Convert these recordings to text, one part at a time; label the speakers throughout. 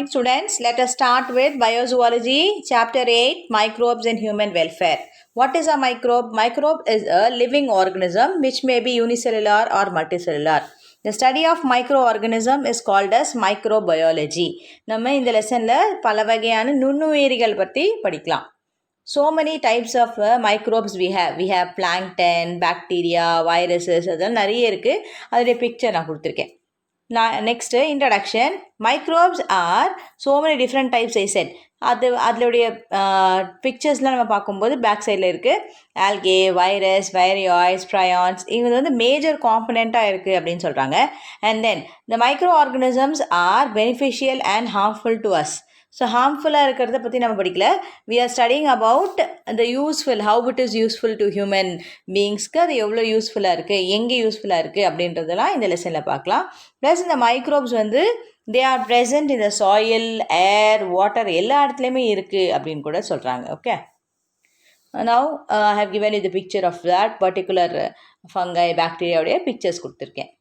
Speaker 1: morning students. Let us start with Biozoology, Chapter 8, Microbes and Human Welfare. What is a microbe? Microbe is a living organism which may be unicellular or multicellular. The study of microorganism is called as microbiology. நம்ம இந்த லெசன்ல பல வகையான நுண்ணுயிரிகள் பற்றி படிக்கலாம். So many types of microbes we have. We have plankton, bacteria, viruses, அதெல்லாம் நிறைய இருக்குது. அதோடைய பிக்சர் நான் கொடுத்துருக்கேன். Next introduction. Microbes are so many different types I said. அதோடைய பிக்சர்ஸ்லாம் நம்ம பார்க்கும்போது பேக் சைடில் இருக்குது. ஆல்கே, வைரஸ், வைரியாய்ஸ், ப்ரையான்ஸ் இது வந்து மேஜர் காம்பனண்ட்டாக இருக்குது அப்படின்னு சொல்கிறாங்க. And then the microorganisms are beneficial and harmful to us. So ஹார்ம்ஃபுல்லாக இருக்கிறத பற்றி நம்ம படிக்கல. We are studying about the useful, how it is useful to human பீயிங்ஸ்க்கு அது எவ்வளோ யூஸ்ஃபுல்லாக இருக்குது, எங்கே யூஸ்ஃபுல்லாக இருக்குது அப்படின்றதெல்லாம் இந்த லெசனில் பார்க்கலாம். ப்ளஸ் இந்த மைக்ரோப்ஸ் வந்து they are present in the soil, air, water எல்லா இடத்துலையுமே இருக்குது அப்படின்னு கூட சொல்கிறாங்க. Okay, now I have given you the picture of that particular fungi பாக்டீரியாவுடைய பிக்சர்ஸ் கொடுத்துருக்கேன்.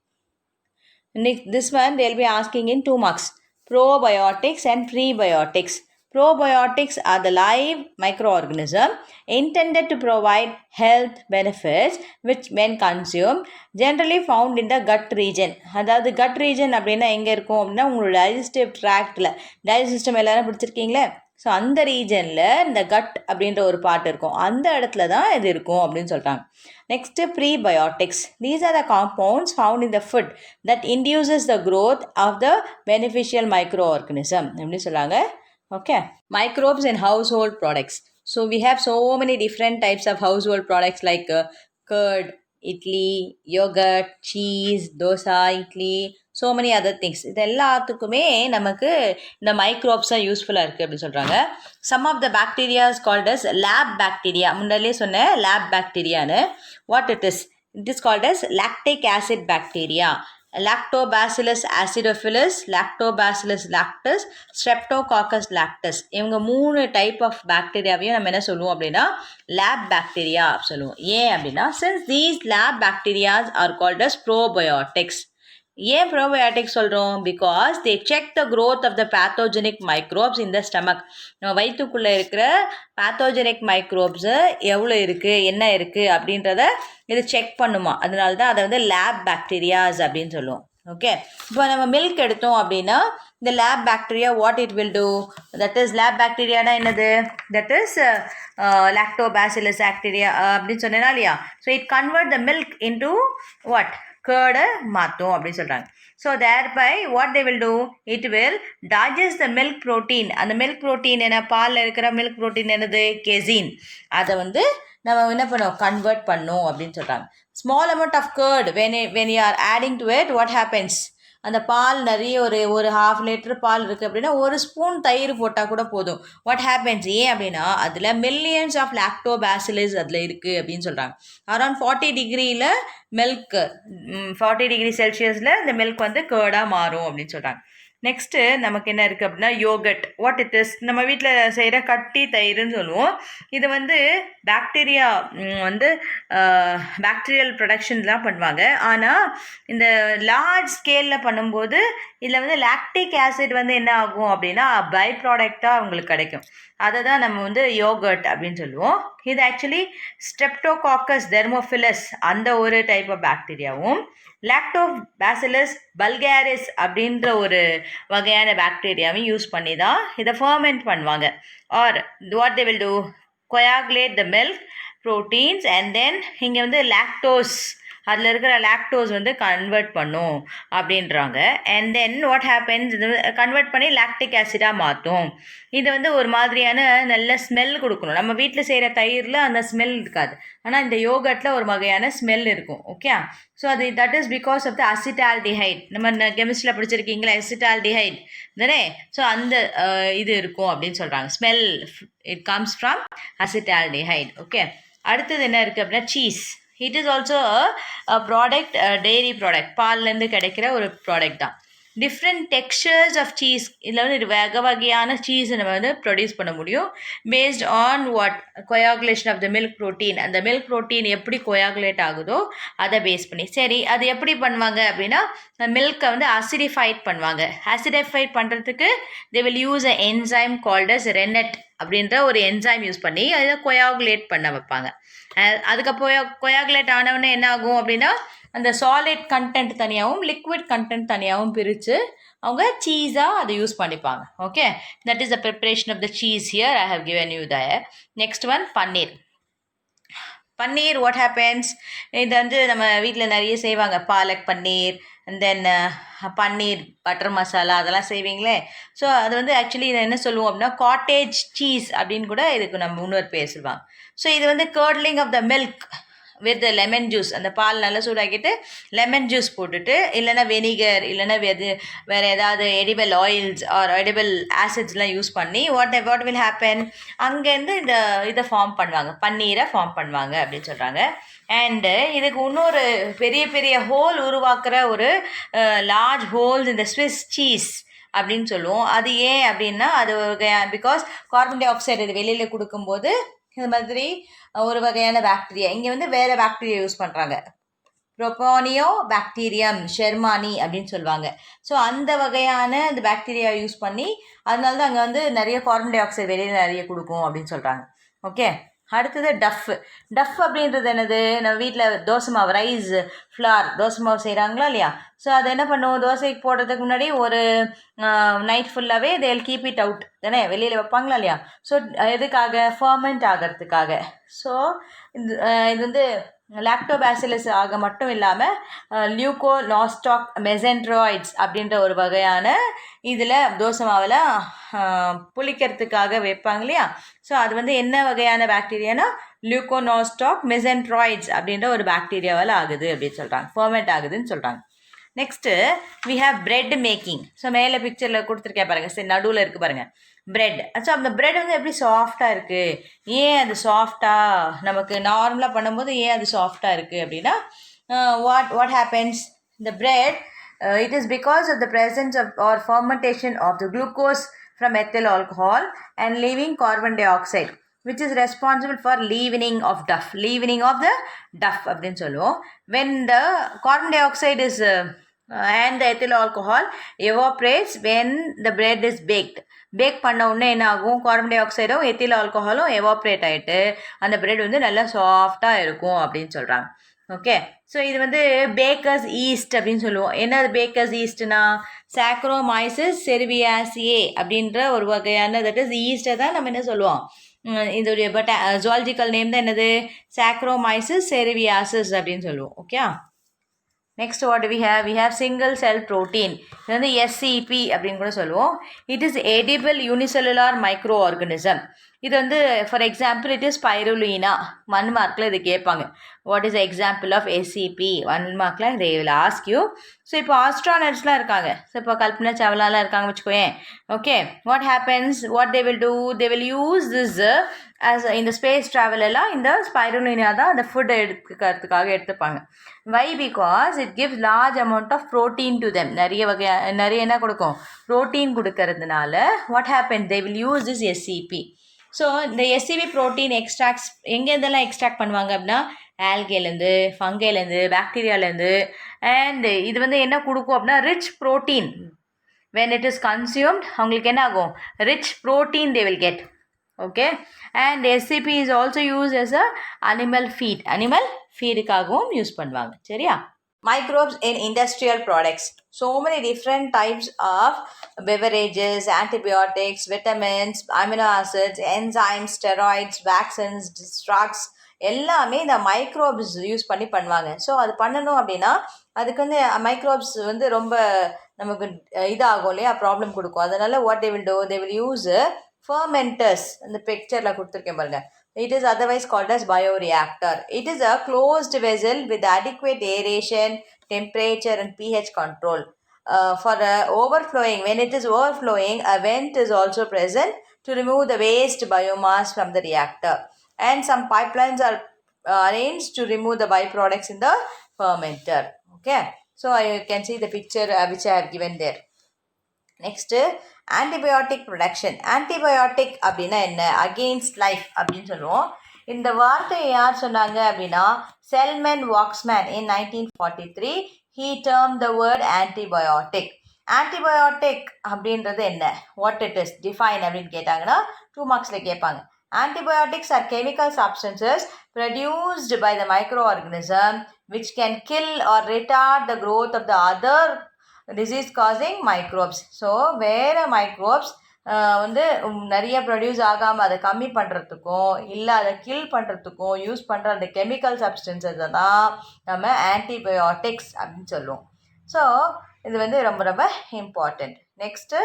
Speaker 1: Next this one they will be asking in 2 marks. Probiotics and prebiotics. Probiotics are the live microorganism intended to provide health benefits which when consumed generally found in the gut region. அதாவது gut region அப்படின்னா எங்கே இருக்கும் அப்படின்னா உங்களோட digestive ட்ராக்டில், digest system எல்லாரும் பிடிச்சிருக்கீங்களே, so அந்த ரீஜனில் இந்த கட் அப்படின்ற ஒரு பார்ட் இருக்கும், அந்த இடத்துல தான் இது இருக்கும் அப்படின்னு சொல்கிறாங்க. Next, prebiotics. These are the compounds found in the food that induces the growth of the beneficial microorganism. எப்படி சொல்கிறாங்க? Okay. Microbes and household products. So we have so many different types of household products like curd, idli, yogurt, cheese, dosa, idli, so many other things. இது எல்லாத்துக்குமே நமக்கு இந்த மைக்ரோப்ஸாக யூஸ்ஃபுல்லாக இருக்குது அப்படின்னு சொல்கிறாங்க. Some of the bacterias called as lab bacteria. முன்னாடியே சொன்னேன் லேப் பாக்டீரியான்னு. What it is called as lactic acid bacteria, Lactobacillus acidophilus, Lactobacillus lactis, Streptococcus lactis. இவங்க 3 டைப் ஆஃப் பாக்டீரியாவையும் நம்ம என்ன சொல்லுவோம் அப்படின்னா லேப் பாக்டீரியா சொல்லுவோம். ஏன் அப்படின்னா since these lab bacterias are called as probiotics. ஏன் ப்ரோபயோட்டிக்ஸ் சொல்கிறோம்? Because they check the growth of the pathogenic microbes in the stomach. நம்ம வயிற்றுக்குள்ளே இருக்கிற பேத்தோஜெனிக் மைக்ரோப்ஸு எவ்வளோ இருக்குது, என்ன இருக்குது அப்படின்றத இது செக் பண்ணுமா. அதனால தான் அதை வந்து லேப் பாக்டீரியாஸ் அப்படின்னு சொல்லுவோம். ஓகே, இப்போ நம்ம மில்க் எடுத்தோம் அப்படின்னா இந்த lab bacteria what it will do, that is lab பாக்டீரியானா என்னது, தட் இஸ் லாக்டோபாசிலஸ் பாக்டீரியா அப்படின்னு சொன்னேன்னா இல்லையா. So it convert the milk into what, கேர்டை மாற்றும் அப்படின்னு சொல்கிறாங்க. So thereby what they will do, it will digest the milk protein. அந்த மில்க் ப்ரோட்டீன் என்ன, பாலில் இருக்கிற மில்க் ப்ரோட்டீன் என்னது, கெசின். அதை வந்து நம்ம என்ன பண்ணுவோம், கன்வெர்ட் பண்ணும் அப்படின்னு சொல்கிறாங்க. Small amount of curd when you are adding to it, what happens, அந்த பால் நிறைய ஒரு 1/2 லிட்டர் பால் இருக்குது அப்படின்னா 1 ஸ்பூன் தயிர் போட்டால் கூட போதும். வாட் ஹேப்பன்ஸ், ஏன் அப்படின்னா அதில் மில்லியன்ஸ் ஆஃப் லாக்டோபாசிலஸ் அதில் இருக்குது அப்படின்னு சொல்கிறாங்க. அரௌண்ட் 40 டிகிரியில் மில்க், 40 டிகிரி செல்சியஸில் இந்த மில்க் வந்து கேர்டாக மாறும் அப்படின்னு சொல்கிறாங்க. நெக்ஸ்ட்டு நமக்கு என்ன இருக்குது அப்படின்னா யோகட். வாட் இட் இஸ், நம்ம வீட்டில் செய்கிற கட்டி தயிர்னு சொல்லுவோம். இது வந்து பாக்டீரியா வந்து பாக்டீரியல் ப்ரொடக்ஷன் தான் பண்ணுவாங்க. ஆனால் இந்த லார்ஜ் ஸ்கேலில் பண்ணும்போது இதில் வந்து லாக்டிக் ஆசிட் வந்து என்ன ஆகும் அப்படின்னா பை ப்ராடக்டாக அவங்களுக்கு கிடைக்கும். அதை தான் நம்ம வந்து யோகட் அப்படின்னு சொல்லுவோம். இது ஆக்சுவலி ஸ்ட்ரெப்டோகாக்கஸ் தெர்மோஃபிலஸ் அந்த ஒரு டைப் ஆஃப் பாக்டீரியாவும், லாக்டோபாசிலஸ் பல்காரிஸ் அப்படின்ற ஒரு வகையான பாக்டீரியாவையும் யூஸ் பண்ணி தான் இதை ஃபர்மெண்ட் பண்ணுவாங்க. Or what they will do, coagulate the milk proteins and then இங்கே வந்து லாக்டோஸ், அதில் இருக்கிற லாக்டோஸ் வந்து கன்வெர்ட் பண்ணும் அப்படின்றாங்க. அண்ட் தென் வாட் ஹேப்பன்ஸ், இது கன்வெர்ட் பண்ணி லாக்டிக் ஆசிடாக மாற்றும். இது வந்து ஒரு மாதிரியான நல்ல ஸ்மெல் கொடுக்கணும். நம்ம வீட்டில் செய்கிற தயிரில் அந்த ஸ்மெல் இருக்காது, ஆனால் இந்த யோகட்டில் ஒரு வகையான ஸ்மெல் இருக்கும். ஓகே, ஸோ அது that is because of the acetaldehyde. நம்ம கெமிஸ்ட்ரியில் படிச்சிருக்கீங்களா அசிட்டால்டிஹைட் தானே. ஸோ அந்த இது இருக்கும் அப்படின்னு சொல்கிறாங்க. Smell it comes from acetaldehyde. Okay, அடுத்தது என்ன இருக்குது அப்படின்னா cheese. It is also a product, dairy product, பால்லேருந்து கிடைக்கிற ஒரு ப்ராடக்ட் தான். டிஃப்ரெண்ட் டெக்ஸ்சர்ஸ் ஆஃப் சீஸ் இதில் வந்து வகை வகையான சீஸை நம்ம வந்து ப்ரொடியூஸ் பண்ண முடியும் based on what coagulation of the milk protein. அந்த மில்க் ப்ரோட்டீன் எப்படி கொயாகுலேட் ஆகுதோ அதை பேஸ் பண்ணி. சரி, அது எப்படி பண்ணுவாங்க அப்படின்னா மில்கை வந்து அசிடிஃபைட் பண்ணுவாங்க. அசிடிஃபைட் பண்ணுறதுக்கு they will use a enzyme called as rennet அப்படின்ற ஒரு என்சைம் யூஸ் பண்ணி அதை கொயாகுலேட் பண்ண வைப்பாங்க. அதுக்கப்புறம் கொயாகுலேட் ஆனவுடனே என்ன ஆகும் அப்படின்னா அந்த சாலிட் கண்டென்ட் தனியாகவும் லிக்விட் கண்டென்ட் தனியாகவும் பிரித்து அவங்க சீஸாக அதை யூஸ் பண்ணிப்பாங்க. Okay, that is the preparation of the cheese here I have given you தயர். Next one paneer. Paneer what happens, இது வந்து நம்ம வீட்டில் நிறைய செய்வாங்க. Palak paneer and then paneer butter masala அதெல்லாம் செய்வீங்களே. ஸோ அது வந்து ஆக்சுவலி இதை என்ன சொல்லுவோம் அப்படின்னா காட்டேஜ் சீஸ் அப்படின்னு கூட இதுக்கு நம்ம இன்னொரு பேர் சொல்லுவாங்க. ஸோ இது வந்து curdling of the milk with lemon juice. அந்த பால் நல்லா சூடாக்கிட்டு லெமன் ஜூஸ் போட்டுட்டு இல்லைனா வெனிகர் இல்லைனா வேறு ஏதாவது எடிபிள் ஆயில்ஸ் ஆர் எடிபிள் ஆசிட்ஸ்லாம் யூஸ் பண்ணி வாட் வில் ஹேப்பன், அங்கேருந்து இதை ஃபார்ம் பண்ணுவாங்க, பன்னீரை ஃபார்ம் பண்ணுவாங்க அப்படின்னு சொல்கிறாங்க. அண்டு இதுக்கு இன்னொரு பெரிய பெரிய ஹோல் உருவாக்குற ஒரு லார்ஜ் ஹோல்ஸ் இந்த ஸ்விஸ் சீஸ் அப்படின்னு சொல்லுவோம். அது ஏன் அப்படின்னா அது பிகாஸ் கார்பன் டை ஆக்சைடு இது வெளியில் கொடுக்கும்போது இது மாதிரி ஒரு வகையான பாக்டீரியா, இங்கே வந்து வேறு பாக்டீரியா யூஸ் பண்ணுறாங்க, ப்ரோபோனியோ பாக்டீரியம் ஷெர்மானி அப்படின்னு சொல்லுவாங்க. ஸோ அந்த வகையான இந்த பாக்டீரியா யூஸ் பண்ணி அதனால தான் அங்கே வந்து நிறைய கார்பன் டை ஆக்சைடு வெளியில் நிறைய கொடுக்கும் அப்படின்னு சொல்கிறாங்க. ஓகே, அடுத்தது டஃப் அப்படின்றது என்னது, நம்ம வீட்டில் தோசை மாவு ரைஸ் ஃப்ளார் தோசை மாவு செய்கிறாங்களா இல்லையா. ஸோ அதை என்ன பண்ணுவோம், தோசைக்கு போடுறதுக்கு முன்னாடி ஒரு நைட் ஃபுல்லாகவே தேல் கீப் இட் அவுட் தானே, வெளியில் வைப்பாங்களா இல்லையா. ஸோ எதுக்காக, ஃபர்மெண்ட் ஆகிறதுக்காக. ஸோ இது வந்து லாக்டோபாசிலஸ் ஆக மட்டும் இல்லாமல் லியூகோ நாஸ்டாக் மெசென்ட்ராய்ட்ஸ் அப்படின்ற ஒரு வகையான இதில் தோசை மாவில் புளிக்கிறதுக்காக வைப்பாங்க இல்லையா. ஸோ அது வந்து என்ன வகையான பாக்டீரியானா லியூகோனாஸ்டாக் மெசென்ட்ராய்ட்ஸ் அப்படின்ற ஒரு பாக்டீரியாவால் ஆகுது அப்படின்னு சொல்கிறாங்க, ஃபர்மெண்ட் ஆகுதுன்னு சொல்கிறாங்க. Next we have bread making. So மேலே பிக்சரில் கொடுத்துருக்கேன் பாருங்கள், சரி நடுவில் இருக்குது பாருங்கள் பிரெட். ஸோ அந்த பிரெட் வந்து எப்படி சாஃப்டாக இருக்குது, ஏன் அது சாஃப்டாக நமக்கு நார்மலாக பண்ணும்போது ஏன் அது சாஃப்டாக இருக்குது அப்படின்னா what happens the bread it is because of the presence of or fermentation of the glucose from ethyl alcohol and leaving carbon dioxide which is responsible for leavening of the duff அப்படின்னு சொல்லுவோம். When the carbon dioxide is and the ethyl alcohol evaporates when the bread is baked. Bake பண்ண உடனே என்ன ஆகும், carbon டை ஆக்சைடும் ethyl ஆல்கஹாலும் evaporate ஆகிட்டு அந்த பிரெட் வந்து நல்லா சாஃப்டாக இருக்கும் அப்படின்னு சொல்கிறாங்க. ஓகே, ஸோ இது வந்து பேக்கர்ஸ் ஈஸ்ட் அப்படின்னு சொல்லுவோம். என்ன பேக்கர்ஸ் ஈஸ்ட்னா சாக்ரோமைசஸ் செர்வியாசியே அப்படின்ற ஒரு வகையான தட் இஸ் ஈஸ்ட்டை தான் நம்ம என்ன சொல்லுவோம், இதோடைய ஜுவாலஜிக்கல் நேம் தான் என்னது சாக்ரோமைசஸ் செர்வியாசிஸ் அப்படின்னு சொல்லுவோம். Okay, next what we have single cell protein. இது வந்து எஸ்சிபி அப்படின்னு கூட சொல்லுவோம். It is edible unicellular micro organism. இது வந்து for example it is spirulina. 1 மார்க்கில் இது கேட்பாங்க, what is example of SCP 1 மார்க்கில் they will ask you. So இப்போ ஆஸ்ட்ரானட்ஸ்லாம் இருக்காங்க, ஸோ இப்போ கல்பனா சாவ்லாலாம் இருக்காங்க வச்சுக்கோயேன். Okay, what happens, what they will do, they will use this as இந்த ஸ்பேஸ் ட்ராவல் எல்லாம் இந்த ஸ்பைருலினா தான் அந்த ஃபுட்டை எடுத்துக்கிறதுக்காக எடுத்துப்பாங்க. Why, because it gives large amount of protein to them. நிறைய என்ன கொடுக்கும், ப்ரோட்டீன் கொடுக்கறதுனால what happen, they will use this SCP. So இந்த எஸ்சிபி ப்ரோட்டீன் எக்ஸ்ட்ராக்ட்ஸ் எங்கேருந்தெல்லாம் எக்ஸ்ட்ராக்ட் பண்ணுவாங்க அப்படின்னா ஆல்கேலேருந்து, ஃபங்கைலேருந்து, பாக்டீரியாலேருந்து. அண்ட் இது வந்து என்ன கொடுக்கும் அப்படின்னா rich protein. when it is consumed அவங்களுக்கு என்ன ஆகும், rich protein they will get. Okay, and SCP is also use as a animal ஃபீடுக்காகவும் யூஸ் பண்ணுவாங்க. சரியா, microbes in industrial products. So many different types of beverages, antibiotics, vitamins, amino acids, enzymes, steroids, vaccines, drugs எல்லாமே இந்த microbes use பண்ணி பண்ணுவாங்க. So அது பண்ணணும் அப்படின்னா அதுக்கு வந்து மைக்ரோப்ஸ் வந்து ரொம்ப நமக்கு இதாகும் இல்லையா, ப்ராப்ளம் கொடுக்கும். அதனால what they will do, they will use fermenters. இந்த பிக்சரில் கொடுத்துருக்கேன் பாருங்க. It is otherwise called as bioreactor. It is a closed vessel with adequate aeration, temperature and pH control. For overflowing, when it is overflowing, a vent is also present to remove the waste biomass from the reactor. And some pipelines are arranged to remove the byproducts in the fermenter. Okay. So you can see the picture which I have given there. Next antibiotic production. Antibiotic அப்படின்னா என்ன? Against life அப்படின்னு சொல்லுவோம். இந்த வார்த்தையை யார் சொன்னாங்க அப்படின்னா Selman Waksman in 1943 he termed the word antibiotic. Antibiotic அப்படின்றது என்ன? வாட் இட் இஸ் டிஃபைன் அப்படின்னு கேட்டாங்கன்னா 2 மார்க்ஸில் கேட்பாங்க. Antibiotics are chemical substances produced by the microorganism which can kill or retard the growth of the other disease causing microbes. So வேறு microbes வந்து நிறைய produce ஆகாமல் அதை கம்மி பண்ணுறதுக்கும் இல்லை அதை கில் பண்ணுறதுக்கும் யூஸ் பண்ணுற அந்த கெமிக்கல் சப்ஸ்டன்ஸை தான் நம்ம ஆன்டிபயோட்டிக்ஸ் அப்படின்னு சொல்லுவோம். ஸோ இது வந்து ரொம்ப ரொம்ப important. Next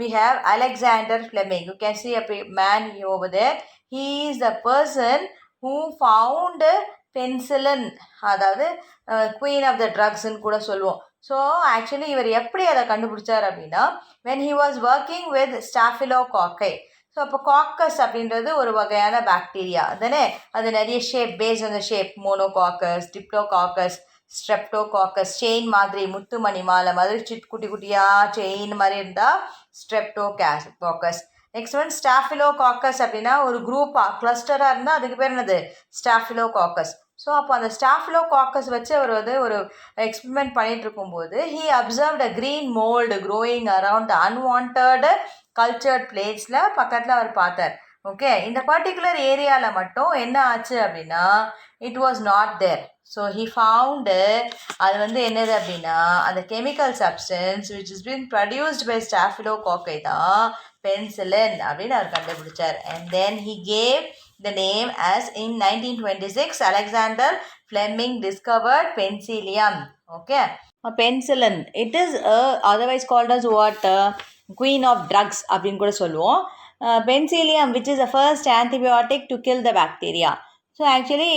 Speaker 1: we have Alexander Fleming. You can see a man over there. He is the person who found penicillin, அதாவது queen of the drugs ன்னு கூட சொல்லுவோம். ஸோ ஆக்சுவலி இவர் எப்படி அதை கண்டுபிடிச்சார் அப்படின்னா when he was working with staphylococci. So அப்போ காக்கஸ் அப்படின்றது ஒரு வகையான பாக்டீரியா தானே, அது நிறைய ஷேப் பேஸ் அந்த ஷேப் மோனோகாக்கஸ், டிப்ளோகாக்கஸ், ஸ்ட்ரெப்டோகாக்கஸ், செயின் மாதிரி முத்துமணி மாலை மாதிரி குட்டி குட்டியாக செயின் மாதிரி இருந்தால் ஸ்ட்ரெப்டோகாக்கஸ். நெக்ஸ்ட் ஒன் ஸ்டாஃபிலோகாக்கஸ் அப்படின்னா ஒரு குரூப்பாக கிளஸ்டராக இருந்தால் அதுக்கு பேர் என்னது ஸ்டாஃபிலோகாக்கஸ். ஸோ அப்போ அந்த ஸ்டாஃபிலோகாக்கஸ் வச்சு அவர் வந்து ஒரு எக்ஸ்பெரிமெண்ட் பண்ணிட்டு இருக்கும்போது he observed a green mold growing around the unwanted cultured plates-ல பக்கத்தில் அவர் பார்த்தார். ஓகே, இந்த பர்டிகுலர் ஏரியாவில் மட்டும் என்ன ஆச்சு அப்படின்னா it was not there. So he found அது வந்து என்னது அப்படின்னா அந்த chemical substance which is been produced by ஸ்டாஃபிலோகாக்கை தான் பென்சிலின் அப்படின்னு அவர் கண்டுபிடிச்சார். And then he gave the name as in 1926 Alexander Fleming discovered penicillium. Okay, penicillin, it is otherwise called as what queen of drugs அப்படின்னு கூட சொல்லுவோம். Penicillium, which is the first antibiotic to kill the bacteria. So actually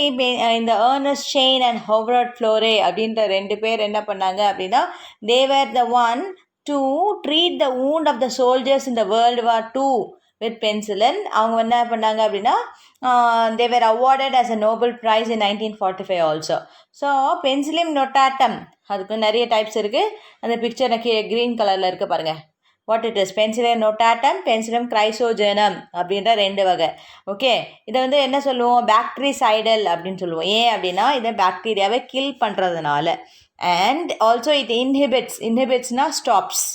Speaker 1: இந்த Ernest Shane and Howard ஃப்ளோரே அப்படின்ற 2 பேர் என்ன பண்ணாங்க அப்படின்னா they were the one to treat the wound of the soldiers in the World War II with penicillin. அவங்க என்ன பண்ணாங்க அப்படின்னா they were awarded as a Nobel Prize in 1945 also. So penicillium notatum அதுக்கு நிறைய டைப்ஸ் இருக்குது. அந்த picture green கலரில் இருக்குது பாருங்கள். What it is penicillium notatum, penicillium chrysogenum அப்படின்ற 2 வகை. ஓகே, இதை வந்து என்ன சொல்லுவோம் பாக்டீரிசைடல் அப்படின்னு சொல்லுவோம். ஏன் அப்படின்னா இதை பாக்டீரியாவை கில் பண்ணுறதுனால. அண்ட் ஆல்சோ இட் இன்ஹிபிட்ஸ்னா stops.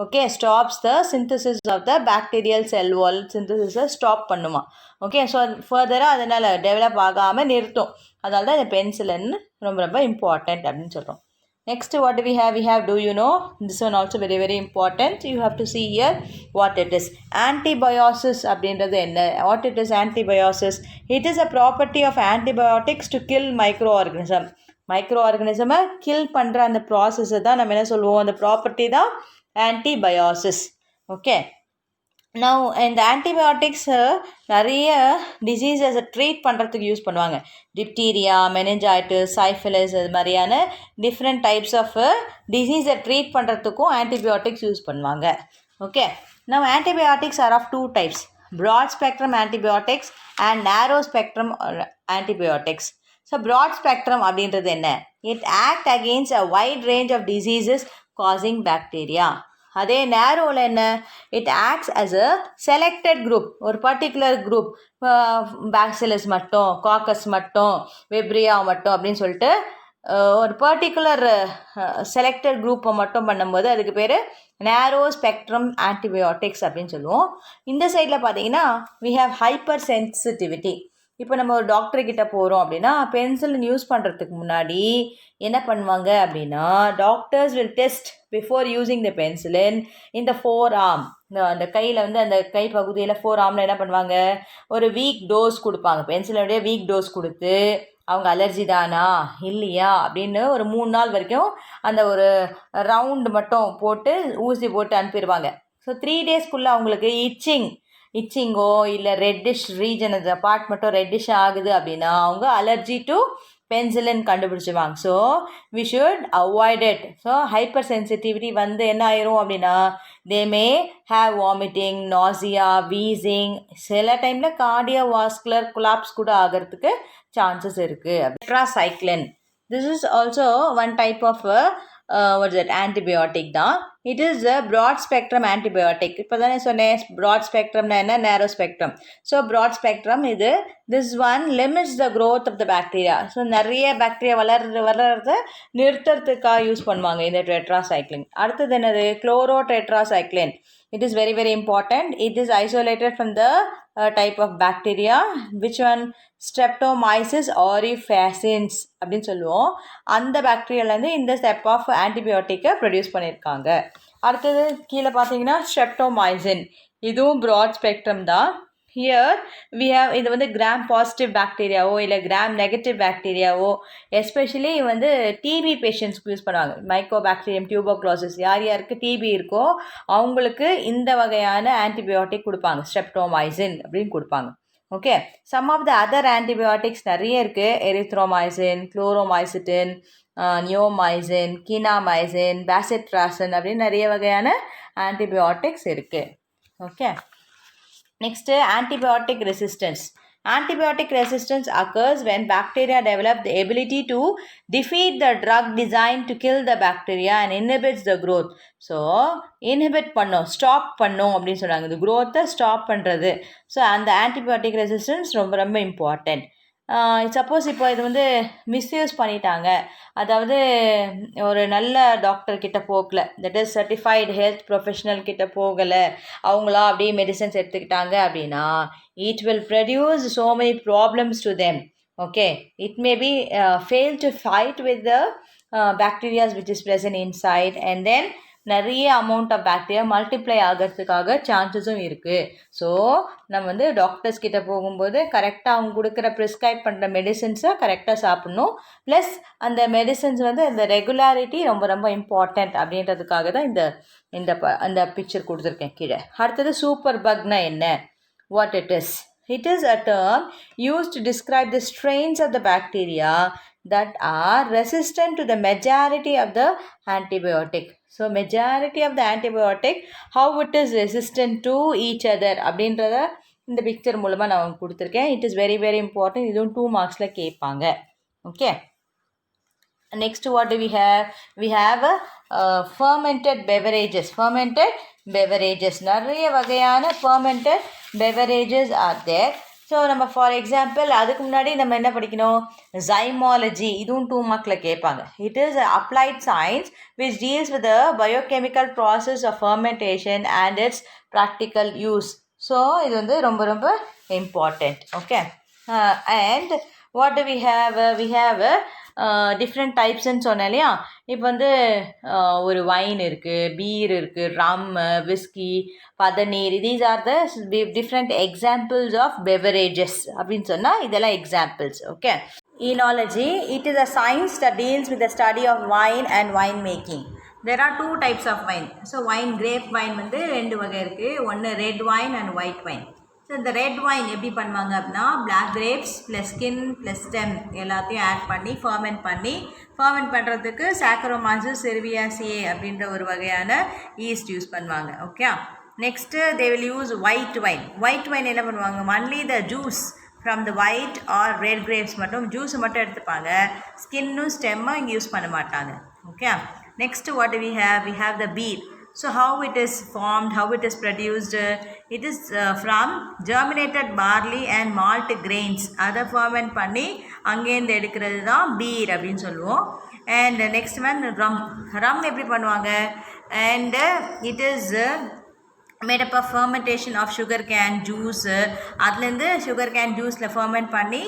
Speaker 1: Okay, stops the synthesis of the bacterial cell wall சிந்தசிஸை ஸ்டாப் பண்ணுமா. ஓகே, ஸோ ஃபர்தராக அதனால் டெவலப் ஆகாமல் நிறுத்தும். அதனால தான் இந்த பென்சிலின் ரொம்ப ரொம்ப இம்பார்ட்டண்ட் அப்படின்னு சொல்கிறோம். Next, what do we have? We have, do you know? This one also very very important. You have to see here what it is. Antibiosis அப்படின்றது என்ன? What it is antibiosis? It is a property of antibiotics to kill microorganism. மைக்ரோஆர்கனிசமை kill பண்ணுற அந்த ப்ராசஸை தான் நம்ம என்ன சொல்லுவோம், அந்த ப்ராப்பர்ட்டி தான் ஆன்டிபயோசிஸ். ஓகே, நவ் இந்த ஆன்டிபயோட்டிக்ஸ் நிறைய டிசீஸஸை ட்ரீட் பண்ணுறதுக்கு யூஸ் பண்ணுவாங்க. டிப்டீரியா, மெனிஞ்சாய்டிஸ், சைஃபிலிஸ், அது மாதிரியான டிஃப்ரெண்ட் டைப்ஸ் ஆஃப் டிசீஸை ட்ரீட் பண்ணுறதுக்கும் ஆன்டிபயோட்டிக்ஸ் யூஸ் பண்ணுவாங்க. Okay, now antibiotics are of 2 types, broad spectrum antibiotics and narrow spectrum antibiotics. So broad spectrum அப்படின்றது என்ன? It act against a wide range of diseases causing bacteria. அதே நேரோவில் என்ன? It acts as a selected group, ஒரு particular group, பேக்சிலஸ் மட்டும், coccus மட்டும், வெப்ரியா மட்டும் அப்படின்னு சொல்லிட்டு ஒரு பர்டிகுலர் செலக்டட் குரூப்பை மட்டும் பண்ணும்போது அதுக்கு பேர் நேரோ ஸ்பெக்ட்ரம் ஆன்டிபயோட்டிக்ஸ் அப்படின்னு சொல்லுவோம். இந்த சைடில் பார்த்தீங்கன்னா வி ஹேவ் ஹைப்பர் சென்சிட்டிவிட்டி. இப்போ நம்ம ஒரு டாக்டர்கிட்ட போகிறோம் அப்படின்னா பென்சிலின் யூஸ் பண்ணுறதுக்கு முன்னாடி என்ன பண்ணுவாங்க அப்படின்னா doctors will test before using the penicillin இந்த 4 arm, அந்த கையில் வந்து அந்த கை பகுதியில் 4 armல என்ன பண்ணுவாங்க, ஒரு வீக் டோஸ் கொடுப்பாங்க. பென்சிலுடைய வீக் டோஸ் கொடுத்து அவங்க அலர்ஜி தானா இல்லையா அப்படின்னு ஒரு 3 நாள் வரைக்கும் அந்த ஒரு ரவுண்டு மட்டும் போட்டு ஊசி போட்டு அனுப்பிடுவாங்க. ஸோ 3 daysக்குள்ளே அவங்களுக்கு இச்சிங்கோ இல்லை ரெட்டிஷ் ரீஜன் அந்த பார்ட் மட்டும் ரெட்டிஷ் ஆகுது அப்படின்னா அவங்க அலர்ஜி டு பென்சிலின் கண்டுபிடிச்சிடுவாங்க. So we should avoid it. So hyper sensitivity வந்து என்ன ஆயிரும் அப்படின்னா they may have vomiting, nausea, wheezing, சில டைமில் கார்டியோவாஸ்குலர் கொலாப்ஸ் கூட ஆகிறதுக்கு சான்சஸ் இருக்குது. Tetracycline, this is also one type of what is that, antibiotic தான். It is a broad spectrum antibiotic. இப்போ தானே சொன்னேன் broad spectrumனா என்ன, narrow spectrum. So broad spectrum இது. This one limits the growth of the bacteria. So நிறைய bacteria வளர்றத நிறுத்துறதுக்காக use பண்ணுவாங்க இந்த tetracycline. அடுத்தது என்னது, chlorotetracycline. It is very very important. It is isolated from the type of bacteria. Which one? Streptomyces aureofaciens அப்படின்னு சொல்லுவோம். அந்த பாக்டீரியாலேருந்து இந்த ஸ்டெப் ஆஃப் ஆன்டிபயோட்டிக்கை ப்ரொடியூஸ் பண்ணியிருக்காங்க. அடுத்தது கீழே பார்த்தீங்கன்னா ஸ்ட்ரெப்டோமைசின், இதுவும் ப்ராட் ஸ்பெக்ட்ரம் தான். ஹியர் வி ஹேவ், இது வந்து கிராம் பாசிட்டிவ் பாக்டீரியாவோ இல்லை கிராம் நெகட்டிவ் பாக்டீரியாவோ, எஸ்பெஷலி வந்து டிபி பேஷண்ட்ஸ்க்கு யூஸ் பண்ணுவாங்க. மைக்கோபாக்டீரியம் டியூபர்குலோசிஸ், யார் யாருக்கு டிபி இருக்கோ அவங்களுக்கு இந்த வகையான ஆன்டிபயோட்டிக் கொடுப்பாங்க, ஸ்ட்ரெப்டோமைசின் அப்படின்னு கொடுப்பாங்க. Okay, some of the other antibiotics நிறைய இருக்குது. Erythromycin, chloromycetin, neomycin, kanamycin, bacitracin அப்படின்னு நிறைய வகையான ஆன்டிபயோட்டிக்ஸ் இருக்குது. Okay, next antibiotic resistance. Antibiotic resistance occurs when bacteria develop the ability to defeat the drug designed to kill the bacteria and inhibits the growth. So inhibit பண்ணோம், stop பண்ணோம் அப்படின்னு சொன்னாங்க, இந்த growth-ஐ stop பண்ணுறது. ஸோ அந்த antibiotic resistance ரொம்ப ரொம்ப important. Suppose இப்போ இது வந்து மிஸ்யூஸ் பண்ணிட்டாங்க, அதாவது ஒரு நல்ல டாக்டர் கிட்ட போகல, that is certified health professional கிட்ட போகலை, அவங்களா அப்படியே மெடிசன்ஸ் எடுத்துக்கிட்டாங்க அப்படின்னா it will produce so many problems to them. Okay, it may be fail to fight with the bacterias which is present inside, and then நிறைய amount of bacteria multiply ஆகிறதுக்காக சான்சஸும் இருக்குது. So நம்ம வந்து டாக்டர்ஸ் கிட்ட போகும்போது கரெக்டாக அவங்க கொடுக்குற ப்ரிஸ்கிரைப் பண்ணுற மெடிசன்ஸை கரெக்டாக சாப்பிட்ணும். ப்ளஸ் அந்த மெடிசன்ஸ் வந்து அந்த ரெகுலாரிட்டி ரொம்ப ரொம்ப இம்பார்ட்டண்ட் அப்படின்றதுக்காக தான் இந்த பிக்சர் கொடுத்துருக்கேன் கீழே. அடுத்தது சூப்பர் பக்னா என்ன, what it is. It is a term used to describe the strains of the bacteria that are resistant to the majority of the antibiotic. So majority of the antibiotic, how it is resistant to each other அப்படின்றத இந்த picture மூலமாக நான் கொடுத்துருக்கேன். It is very very important. இதுவும் 2 மார்க்ஸில் கேட்பாங்க. Okay, next what do we have? We have fermented beverages. Fermented beverages, நிறைய வகையான fermented beverages are there. So நம்ம ஃபார் எக்ஸாம்பிள் அதுக்கு முன்னாடி நம்ம என்ன படிக்கணும், ஜைமாலஜி, இதுவும் 2 மார்க்கில் கேட்பாங்க. It is applied science which deals with the biochemical process of fermentation and its practical use. So இது வந்து ரொம்ப ரொம்ப important. Okay, and what do we have different டைப்ஸ்ன்னு சொன்னேன் இல்லையா. இப்போ வந்து ஒரு வைன் இருக்குது, பீர் இருக்குது, ரம்மு, விஸ்கி, பதநீர், these are the different examples of beverages அப்படின்னு சொன்னால் இதெல்லாம் examples. Okay, oenology, it is a science that deals with the study of wine and wine making. There are 2 types of wine. So wine, grape wine வந்து 2 வகை இருக்குது. ஒன்று red wine and white wine. So இந்த red wine எப்படி பண்ணுவாங்க அப்படின்னா, black grapes plus skin plus stem எல்லாத்தையும் add பண்ணி ஃபர்மெண்ட் பண்ணுறதுக்கு சாக்கரோமைசஸ் செர்வியாசியே அப்படின்ற ஒரு வகையான ஈஸ்ட் யூஸ் பண்ணுவாங்க. Okay, next they will use white wine. White wine என்ன பண்ணுவாங்க, only the juice from the white or red grapes மட்டும், ஜூஸை மட்டும் எடுத்துப்பாங்க, ஸ்கின்னும் ஸ்டெம்மும் இங்கே யூஸ் பண்ண மாட்டாங்க. Okay, next what we have the beer. So how it is formed, how it is produced, it is from germinated barley and malt grains. அதை ferment பண்ணி அங்கேருந்து எடுக்கிறது தான் பீர் அப்படின்னு சொல்லுவோம். அண்ட் நெக்ஸ்ட் ஒன் ரம் எப்படி பண்ணுவாங்க, and it is made up of fermentation of sugar cane juice. அதுலேருந்து sugar cane juiceல ferment பண்ணி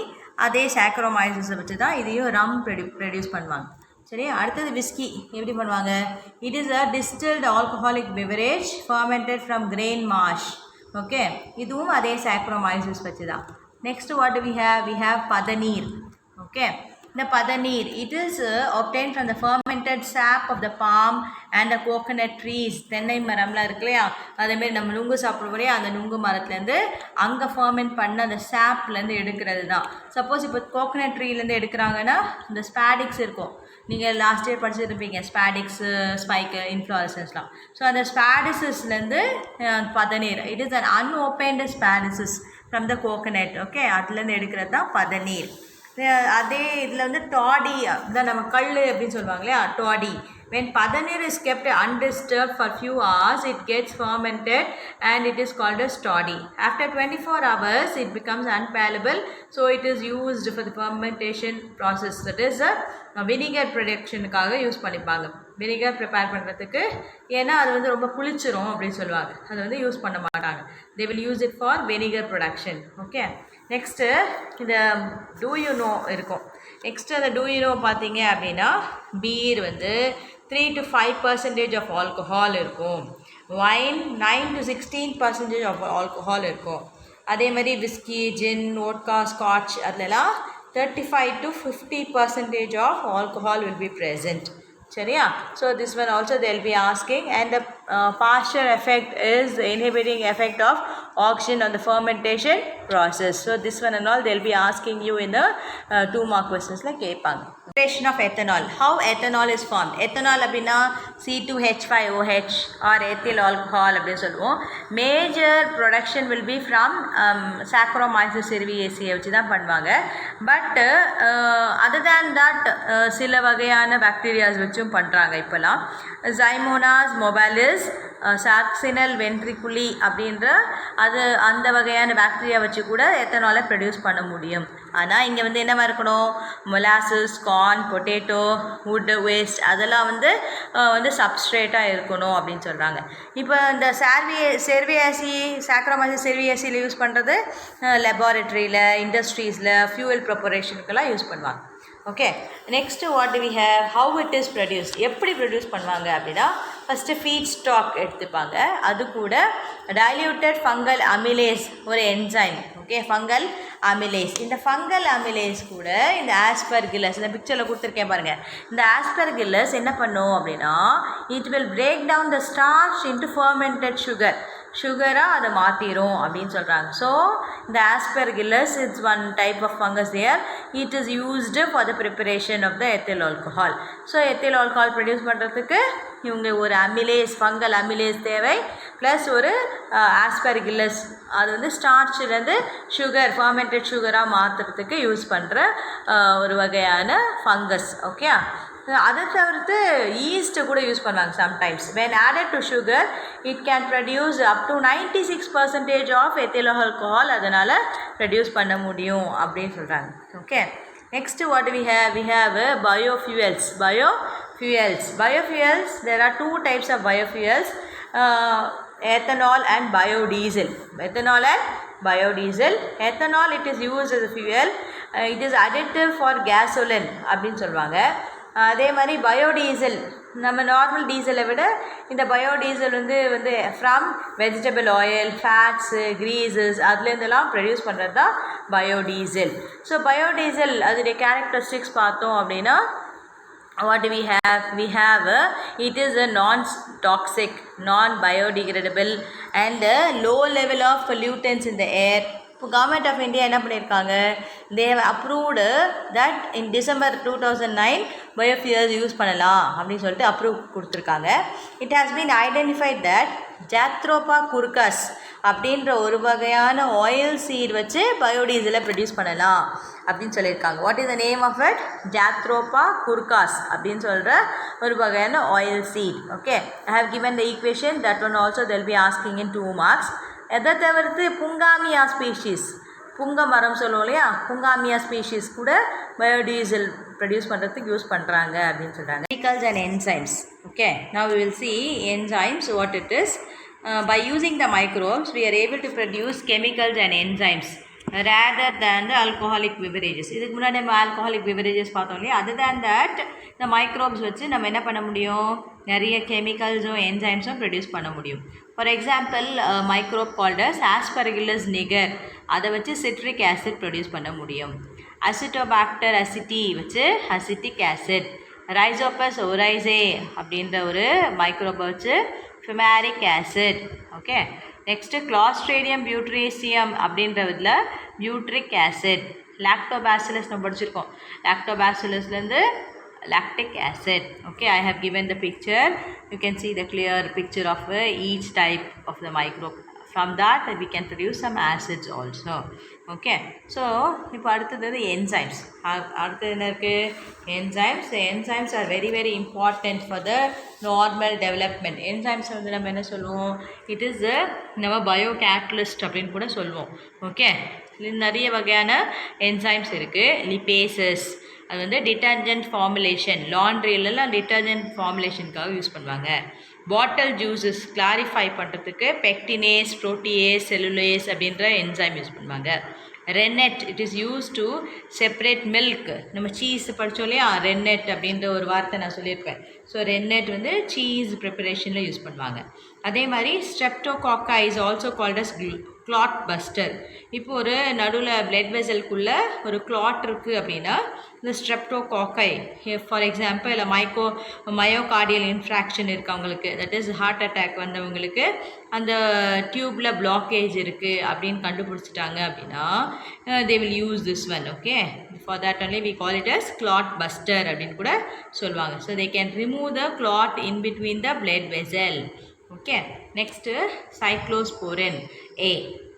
Speaker 1: அதே சாக்கரோமைசஸை வச்சு தான் இதையும் ரம் ப்ரொடியூஸ் பண்ணுவாங்க. சரி, அடுத்தது விஸ்கி எப்படி பண்ணுவாங்க, it is a distilled alcoholic beverage fermented from grain mash. Okay, இதுவும் அதே சாக்ரோமைசஸ் வச்சு தான். நெக்ஸ்ட் வாட் வி ஹேவ் பதநீர். ஓகே, இந்த பதநீர் it is obtained from the fermented sap of the palm and the coconut trees. தென்னை மரம்லாம் இருக்கு இல்லையா, அதேமாரி நம்ம நுங்கு சாப்பிடுவோம், அந்த நுங்கு மரத்துலேருந்து அங்கே ஃபர்மெண்ட் பண்ண அந்த சாப்லேருந்து எடுக்கிறது தான். சப்போஸ் இப்போ கோகனட் ட்ரீலேருந்து எடுக்கிறாங்கன்னா இந்த ஸ்பாடிக்ஸ் இருக்கும், நீங்கள் லாஸ்ட் இயர் படிச்சுருப்பீங்க, ஸ்பாடிக்ஸு, ஸ்பைக்கு, இன்ஃப்ளாரசன்ஸ்லாம். ஸோ அந்த ஸ்பாடிசஸ்லேருந்து பதநீர், it is an unopened spadices from the coconut. Okay, அதுலேருந்து எடுக்கிறது தான் பதநீர். அதே இதில் வந்து டாடி தான் நம்ம கல் அப்படின்னு சொல்லுவாங்க இல்லையா, daddy, When padanir is kept undisturbed for few hours, it gets fermented and it is called as toddy. After 24 hours, it becomes unpalatable, so it is used for the fermentation process. That is vinegar production-க்காக use பண்ணிப்பாங்க. Vinegar prepare பண்ணுறதுக்கு, ஏன்னா அது வந்து ரொம்ப புளிச்சிரும் அப்படின்னு சொல்லுவாங்க. அதை வந்து யூஸ் பண்ண மாட்டாங்க. தே will use it for vinegar production. Okay, next இந்த டூ யூ நோ இருக்கும். நெக்ஸ்ட்டு அந்த டூ யூ நோ பார்த்தீங்க அப்படின்னா, பீர் வந்து 3 to 5% ஆஃப் ஆல்கஹால் இருக்கும். வைன் 9 to 16% ஆஃப் ஆல்கஹால் இருக்கும். அதே மாதிரி விஸ்கி, ஜின், வோட்கா, ஸ்காட்ச் அதுலலாம் 35 to 50% of alcohol will be present. சரியா? So this one also they will be asking, and the partial effect is the inhibiting effect of oxygen on the fermentation process. So this one and all they will be asking you in the 2 mark questions like கேட்பாங்க. Preparation of ethanol. How ethanol is formed? Ethanol அப்படின்னா C2H5OH or ethyl alcohol அப்படின்னு சொல்லுவோம். Major production will be from saccharomyces cerevisiae வச்சு தான் பண்ணுவாங்க. But other than that சில வகையான bacterias வச்சும் பண்ணுறாங்க இப்போலாம். ஜைமோனாஸ் மொபாலிஸ், சாக்சினல் வென்ட்ரிகுலி அப்படின்ற அந்த வகையான பாக்டீரியா வச்சு கூட எத்தனாலை ப்ரொடியூஸ் பண்ண முடியும். ஆனால் இங்கே வந்து என்னவா இருக்கணும், molasses, corn, potato, would waste அதெல்லாம் வந்து சப்ஸ்ட்ரேட்டாக இருக்கணும் அப்படின்னு சொல்கிறாங்க. இப்போ இந்த செர்வியாசி சாக்ரோமைசஸ் செர்வியாசியில் யூஸ் பண்ணுறது லெபார்ட்ரியில், இண்டஸ்ட்ரீஸில், ஃபியூவல் ப்ரிப்பரேஷனுக்கெல்லாம் யூஸ் பண்ணுவாங்க. Okay, next what do we have, how it is produce, எப்படி ப்ரொடியூஸ் பண்ணுவாங்க அப்படின்னா, ஃபஸ்ட்டு ஃபீட் ஸ்டாக் எடுத்துப்பாங்க. அது கூட டைல்யூட்டட் ஃபங்கல் அமிலேஸ் ஒரு என்சைம். Okay, fungal amylase. இந்த ஃபங்கல் அமிலேஸ் கூட இந்த ஆஸ்பர்கில்லஸ், இந்த பிக்சரில் கொடுத்துருக்கேன் பாருங்கள். இந்த ஆஸ்பர்கில்லஸ் என்ன பண்ணும் அப்படின்னா, it will break down the starch into fermented சுகராக அதை மாற்றிடும் அப்படின்னு சொல்கிறாங்க. ஸோ இந்த aspergillus it's one type of fungus there. It is used for the preparation of the ethyl alcohol. So ethyl alcohol produce பண்ணுறதுக்கு இவங்க ஒரு அமிலேஸ், ஃபங்கல் அமிலேஸ் தேவை, ப்ளஸ் ஒரு ஆஸ்பர்கில்லஸ், அது வந்து ஸ்டார்ச்சிலேருந்து சுகர், ஃபர்மெண்டட் சுகராக மாற்றுறதுக்கு யூஸ் பண்ணுற ஒரு வகையான ஃபங்கஸ். ஓகே, அதை தவிர்த்து ஈஸ்ட்டு கூட யூஸ் பண்ணுவாங்க sometimes. When added to sugar it can produce up to 96% of ethyl alcohol அதனால் ப்ரொடியூஸ் பண்ண முடியும் அப்படின்னு சொல்கிறாங்க. Okay, next what we have biofuels. Biofuels, there are 2 types of biofuels, ethanol and biodiesel. Ethanol, it is used as a fuel. It is additive for gasoline அப்படின்னு சொல்லுவாங்க. அதே மாதிரி biodiesel, நம்ம நார்மல் டீசலை விட இந்த பயோடீசல் வந்து from vegetable oil, fats, greases அதுலேருந்துலாம் ப்ரொடியூஸ் பண்ணுறது தான் பயோடீசல். ஸோ பயோடீசல் அதோடைய கேரக்டரிஸ்டிக்ஸ் பார்த்தோம் அப்படின்னா, what do we have it is a non-toxic, non-biodegradable and low level of pollutants in the air. இப்போ கவர்மெண்ட் ஆஃப் இந்தியா என்ன பண்ணியிருக்காங்க, they have approved that in December 2009 biofuels use பண்ணலாம் அப்படின்னு சொல்லிட்டு approve கொடுத்துருக்காங்க. It has been identified that jatropha curcas அப்படின்ற ஒரு வகையான ஆயில் சீட் வச்சு பயோடீசலை ப்ரொடியூஸ் பண்ணலாம் அப்படின்னு சொல்லியிருக்காங்க. What is the name of it? Jatropha curcas அப்படின்னு சொல்கிற ஒரு வகையான oil seed. Okay, I have given the equation, that one also they'll be asking in 2 marks. எதை தவிர்த்து புங்காமியா ஸ்பீஷீஸ், புங்க மரம் சொல்லுவோம் இல்லையா, புங்காமியா ஸ்பீஷீஸ் கூட பயோடீசல் ப்ரொடியூஸ் பண்ணுறதுக்கு யூஸ் பண்ணுறாங்க அப்படின்னு சொல்கிறாங்க. Chemicals and enzymes. Okay, now we will see enzymes, what it is. By using the microbes, we are able to produce chemicals and enzymes rather than the alcoholic beverages. இதுக்கு முன்னாடி நம்ம alcoholic beverages பார்த்தோம் இல்லையா, other than that இந்த microbes வச்சு நம்ம என்ன பண்ண முடியும், நிறைய கெமிக்கல்ஸும் என்சைம்ஸும் ப்ரொடியூஸ் பண்ண முடியும். ஃபார் எக்ஸாம்பிள் மைக்ரோப் கால்டஸ் ஆஸ்பர்கில்லஸ் நிகர், அதை வச்சு சிட்ரிக் ஆசிட் ப்ரொடியூஸ் பண்ண முடியும். அசிட்டோபாக்டர் அசிட்டி வச்சு அசிட்டிக் ஆசிட், ரைசோபஸ் ஒரைசே அப்படின்ற ஒரு மைக்ரோபை வச்சு ஃபிமாரிக் ஆசிட். ஓகே, நெக்ஸ்ட்டு கிளாஸ்ட்ரேடியம் பியூட்ரேசியம் அப்படின்றதுல பியூட்ரிக் ஆசிட். லாக்டோபாசிலஸ் நம்ம படிச்சிருக்கோம், லாக்டோபாசிலஸ்லேருந்து lactic acid. Okay, I have given the picture. You can see the clear picture of each type of the microbe From that we can produce some acids also. Okay, so இப்போ அடுத்தது enzymes. அடுத்தது என்ன இருக்குது? Enzymes are very very important for the normal development. Enzymes வந்து நம்ம என்ன சொல்லுவோம்? It is the நம்ம biocatalyst அப்படின்னு கூட சொல்லுவோம். ஓகே, நிறைய வகையான என்சைம்ஸ் இருக்குது. லிபேசஸ் அது வந்து டிட்டர்ஜென்ட் ஃபார்முலேஷன், லாண்ட்ரியிலலாம் டிட்டர்ஜென்ட் ஃபார்முலேஷனுக்காக யூஸ் பண்ணுவாங்க. பாட்டில் ஜூஸஸ் கிளாரிஃபை பண்ணுறதுக்கு பெக்டினேஸ், ப்ரோட்டியேஸ், செல்லுலேஸ் அப்படின்ற என்சைம் யூஸ் பண்ணுவாங்க. Rennet, it is use to separate milk. நம்ம சீஸ் படித்தோம் இல்லையா, ரென்னெட் அப்படின்ற ஒரு வார்த்தை நான் சொல்லியிருப்பேன். ஸோ ரென்னெட் வந்து சீஸ் ப்ரிப்பரேஷனில் யூஸ் பண்ணுவாங்க. அதே மாதிரி streptococcus is also called as clot buster. இப்போ ஒரு நடுவில் பிளட் வெசல்குள்ளே ஒரு கிளாட் இருக்குது அப்படின்னா இந்த ஸ்ட்ரெப்டோகாக்கை, ஃபார் எக்ஸாம்பிள் இல்லை மயோகார்டியல் இன்ஃப்ராக்ஷன் இருக்கவங்களுக்கு, தட் இஸ் ஹார்ட் அட்டாக் வந்தவங்களுக்கு அந்த டியூப்பில் பிளாக்கேஜ் இருக்குது அப்படின்னு கண்டுபிடிச்சிட்டாங்க அப்படின்னா they will use this one. Okay, for that only we call it as clot buster அப்படின்னு கூட சொல்லுவாங்க. So they can remove the clot in between the blood vessel. Okay, next cyclosporin A.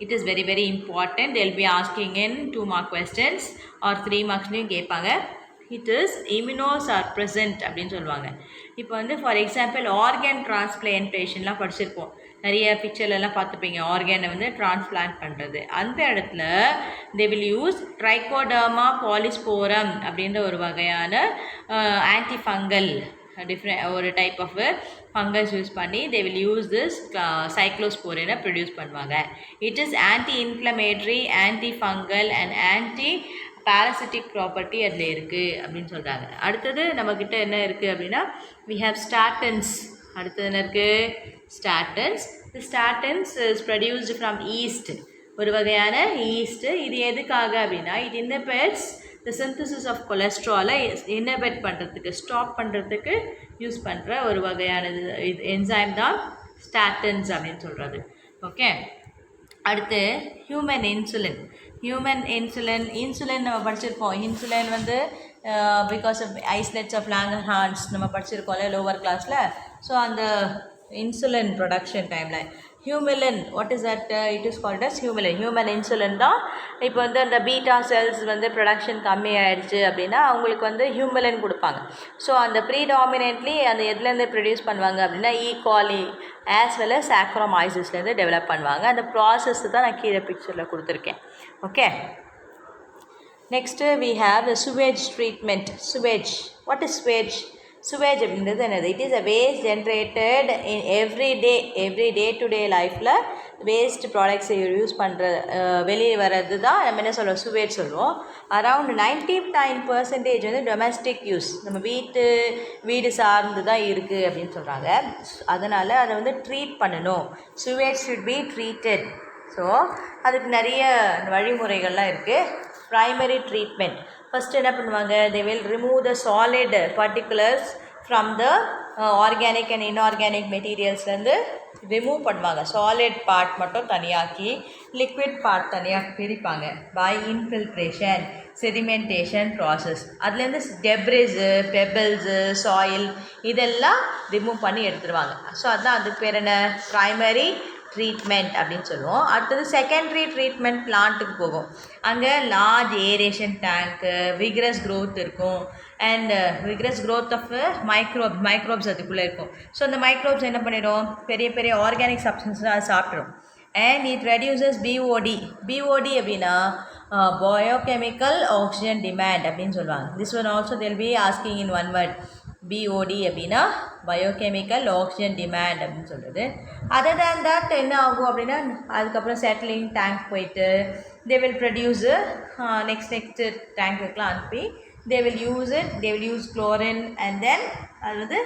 Speaker 1: It is very very important. They will be asking in 2 mark questions or 3 marks கேட்பாங்க. It is immunosuppressant அப்படின்னு சொல்லுவாங்க. இப்போ வந்து for example organ டிரான்ஸ்பிளான்டேஷன்லாம் படிச்சிருப்போம். நிறைய பிக்சர்லலாம் பார்த்துப்பீங்க ஆர்கனை வந்து transplant பண்ணுறது. அந்த இடத்துல they will use trichoderma polysporum அப்படின்ற ஒரு வகையான ஆன்டிஃபங்கல் ஒரு டைப் ஆஃப் ஃபங்கஸ் யூஸ் பண்ணி they will use this cyclosporin produce பண்ணுவாங்க. It is anti inflammatory, anti fungal and anti parasitic property அதில் இருக்குது அப்படின்னு சொல்கிறாங்க. அடுத்தது நம்மக்கிட்ட என்ன இருக்குது அப்படின்னா we have statins. அடுத்தது என்ன இருக்குது? ஸ்டாட்டன்ஸ். The statins is produced from yeast, ஒரு வகையான ஈஸ்ட்டு. இது எதுக்காக அப்படின்னா it inhibits the synthesis of cholesterol inhibit பண்ணுறதுக்கு, ஸ்டாப் பண்ணுறதுக்கு யூஸ் பண்ணுற ஒரு வகையான என்சைம் தான் ஸ்டாட்டன்ஸ் அப்படின்னு சொல்கிறது. ஓகே, அடுத்து ஹியூமன் இன்சுலின். இன்சுலின் நம்ம படிச்சிருப்போம். இன்சுலின் வந்து because of islets of Langerhans நம்ம படிச்சிருக்கோம்ல லோவர் கிளாஸில். ஸோ அந்த இன்சுலின் ப்ரொடக்ஷன் டைமில் humulin, what is that? It is called as humulin. Human insulin தான். இப்போ வந்து அந்த பீட்டா செல்ஸ் வந்து ப்ரொடக்ஷன் கம்மி ஆகிடுச்சு அப்படின்னா அவங்களுக்கு வந்து ஹியூமிலின் கொடுப்பாங்க. ஸோ அந்த ப்ரீடாமினென்ட்லி அந்த எதுலேருந்து ப்ரொடியூஸ் பண்ணுவாங்க அப்படின்னா ஈகாலி ஆஸ் வெல் அஸ் சாக்ரோமைசிஸ்லேருந்து டெவலப் பண்ணுவாங்க. அந்த ப்ராசஸ் தான் நான் கீழே பிக்சரில் கொடுத்துருக்கேன். Okay, next we have the sewage treatment. Sewage, what is sewage? Sewage அப்படின்றது என்னது? It is a waste generated in every day to day லைஃப்பில் வேஸ்ட் ப்ராடக்ட்ஸ் யூஸ் பண்ணுற வெளியே வர்றது தான் நம்ம என்ன சொல்லுவோம்? சுவேஜ் சொல்லுவோம். அரவுண்ட் 99% வந்து டொமஸ்டிக் யூஸ், நம்ம வீடு சார்ந்து தான் இருக்குது அப்படின்னு சொல்கிறாங்க. அதனால் அதை வந்து ட்ரீட் பண்ணணும். Sewage should be treated. So அதுக்கு நிறைய வழிமுறைகள்லாம் இருக்குது. ப்ரைமரி ட்ரீட்மெண்ட், ஃபஸ்ட்டு என்ன பண்ணுவாங்க? They will remove the solid particulars from the organic and inorganic மெட்டீரியல்ஸ்லேருந்து ரிமூவ் பண்ணுவாங்க. சாலிட் பார்ட் மட்டும் தனியாக்கி லிக்விட் பார்ட் தனியாக பிரிப்பாங்க பை இன்ஃபில்ட்ரேஷன், செடிமெண்டேஷன் ப்ராசஸ். அதுலேருந்து டெப்ரிஸு, பெபிள்ஸு, சாயில் இதெல்லாம் ரிமூவ் பண்ணி எடுத்துருவாங்க. ஸோ அதுதான் அதுக்கு பேர் என்ன? ப்ரைமரி ட்ரீட்மெண்ட் அப்படின்னு சொல்லுவோம். அடுத்தது செகண்டரி ட்ரீட்மெண்ட் பிளான்ட்டுக்கு போகும். அங்கே large aeration tank, vigorous growth இருக்கும் and vigorous growth of microbes அதுக்குள்ளே இருக்கும். ஸோ அந்த மைக்ரோப்ஸ் என்ன பண்ணிடும்? பெரிய பெரிய ஆர்கானிக் சப்ஸ்டன்ஸ் அது சாப்பிட்ரும். And it reduces BOD. BOD அப்படின்னா பயோகெமிக்கல் ஆக்சிஜன் டிமாண்ட் அப்படின்னு சொல்லுவாங்க. This one also they'll be asking in one word. BOD அப்படின்னா பயோகெமிக்கல் ஆக்சிஜன் டிமாண்ட் அப்படின்னு சொல்கிறது. அதர் தேன் தட் என்ன ஆகும் அப்படின்னா அதுக்கப்புறம் செட்டிலிங் டேங்க் போயிட்டு தே வில் ப்ரொடியூஸு நெக்ஸ்ட் டேங்க்குக்கெலாம் அனுப்பி தே will use chlorine and then அது வந்து